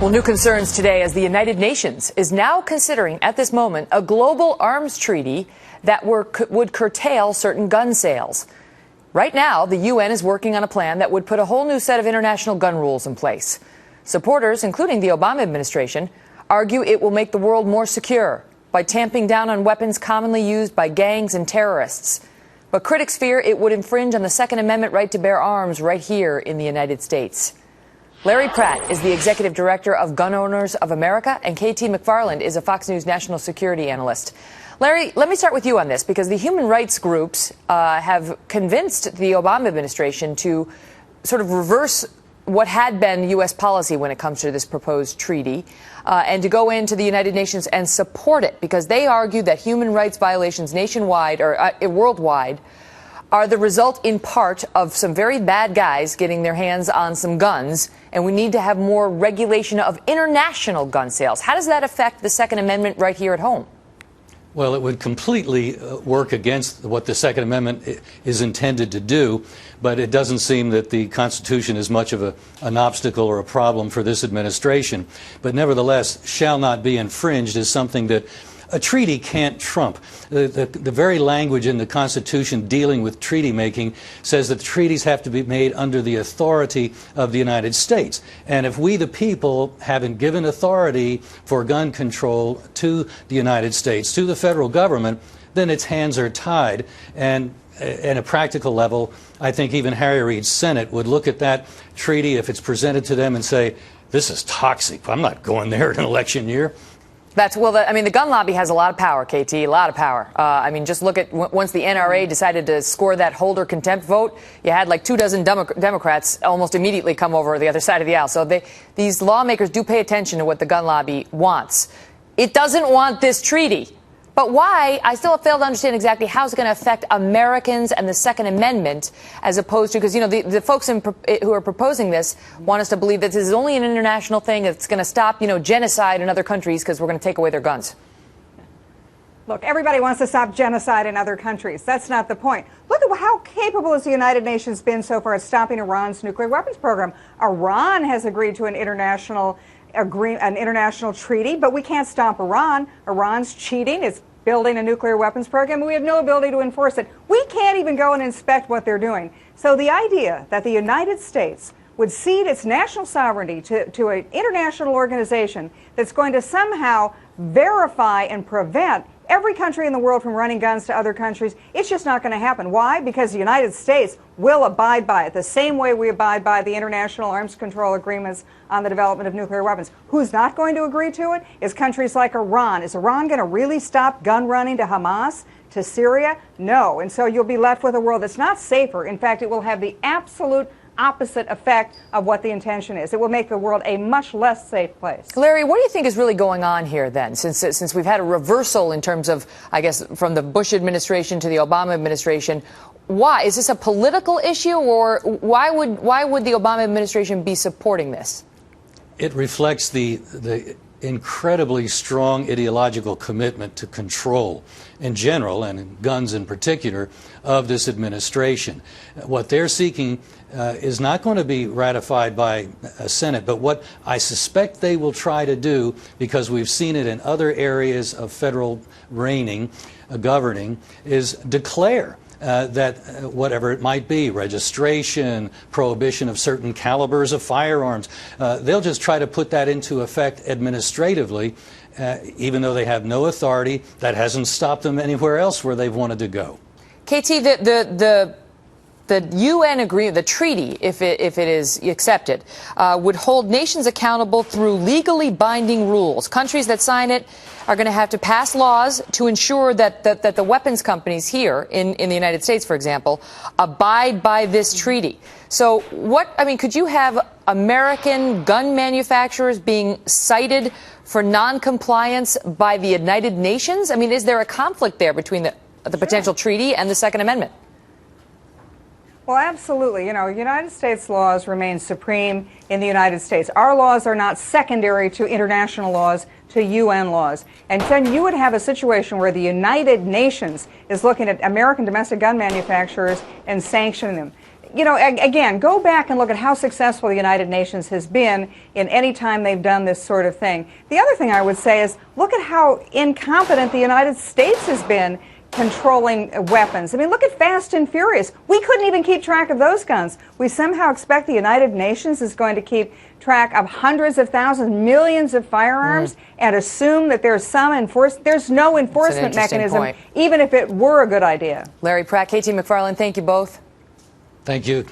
Well, new concerns today as the United Nations is now considering, at this moment, a global arms treaty that would curtail certain gun sales. Right now, the UN is working on a plan that would put a whole new set of international gun rules in place. Supporters, including the Obama administration, argue it will make the world more secure by tamping down on weapons commonly used by gangs and terrorists. But critics fear it would infringe on the Second Amendment right to bear arms right here in the United States. Larry Pratt is the executive director of Gun Owners of America, and KT McFarland is a Fox News national security analyst. Larry, let me start with you on this, because the human rights groups have convinced the Obama administration to sort of reverse what had been U.S. policy when it comes to this proposed treaty, and to go into the United Nations and support it, because they argue that human rights violations nationwide or worldwide are the result in part of some very bad guys getting their hands on some guns, and we need to have more regulation of international gun sales. How does that affect the Second Amendment right here at home? Well, it would completely work against what the Second Amendment is intended to do, but it doesn't seem that the Constitution is much of an obstacle or a problem for this administration. But nevertheless, shall not be infringed is something that a treaty can't trump. The very language in the Constitution dealing with treaty making says that treaties have to be made under the authority of the United States. And if we, the people, haven't given authority for gun control to the United States, to the federal government, then its hands are tied. And at a practical level, I think even Harry Reid's Senate would look at that treaty if it's presented to them and say, this is toxic. I'm not going there in an election year. The gun lobby has a lot of power, KT, a lot of power. Just look at once the NRA decided to score that Holder contempt vote, you had like 24 Democrats almost immediately come over the other side of the aisle. So these lawmakers do pay attention to what the gun lobby wants. It doesn't want this treaty. But why? I still fail to understand exactly how it's going to affect Americans and the Second Amendment, as opposed to, because, the folks who are proposing this want us to believe that this is only an international thing that's going to stop, genocide in other countries because we're going to take away their guns. Look, everybody wants to stop genocide in other countries. That's not the point. Look at how capable has the United Nations been so far at stopping Iran's nuclear weapons program. Iran has agreed to an international treaty, but we can't stop Iran. Iran's cheating. It's building a nuclear weapons program, and we have no ability to enforce it. We can't even go and inspect what they're doing. So the idea that the United States would cede its national sovereignty to an international organization that's going to somehow verify and prevent every country in the world from running guns to other countries, it's just not going to happen. Why? Because the United States will abide by it the same way we abide by the international arms control agreements on the development of nuclear weapons. Who's not going to agree to it is countries like Iran. Is Iran going to really stop gun running to Hamas, to Syria? No. And so you'll be left with a world that's not safer. In fact, it will have the absolute opposite effect of what the intention is. It will make the world a much less safe place. Larry, what do you think is really going on here then, since we've had a reversal in terms of, I guess, from the Bush administration to the Obama administration? Why? Is this a political issue, or why would the Obama administration be supporting this? It reflects the incredibly strong ideological commitment to control in general, and in guns in particular, of this administration. What they're seeking is not going to be ratified by a Senate, but what I suspect they will try to do, because we've seen it in other areas of federal governing, is declare that whatever it might be, registration, prohibition of certain calibers of firearms, they'll just try to put that into effect administratively, even though they have no authority. That hasn't stopped them anywhere else where they've wanted to go. KT, the UN agreement, the treaty, if it is accepted, would hold nations accountable through legally binding rules. Countries that sign it are going to have to pass laws to ensure that the weapons companies here in the United States, for example, abide by this treaty. So could you have American gun manufacturers being cited for noncompliance by the United Nations? Is there a conflict there between the potential treaty and the Second Amendment? Well, absolutely. United States laws remain supreme in the United States. Our laws are not secondary to international laws, to UN laws. And then you would have a situation where the United Nations is looking at American domestic gun manufacturers and sanctioning them. you know, again, go back and look at how successful the United Nations has been in any time they've done this sort of thing. The other thing I would say is look at how incompetent the United States has been controlling weapons. I mean, look at Fast and Furious. We couldn't even keep track of those guns. We somehow expect the United Nations is going to keep track of hundreds of thousands, millions of firearms and assume that there's there's no enforcement mechanism, point. even if it were a good idea. Larry Pratt, KT McFarland, thank you both. Thank you.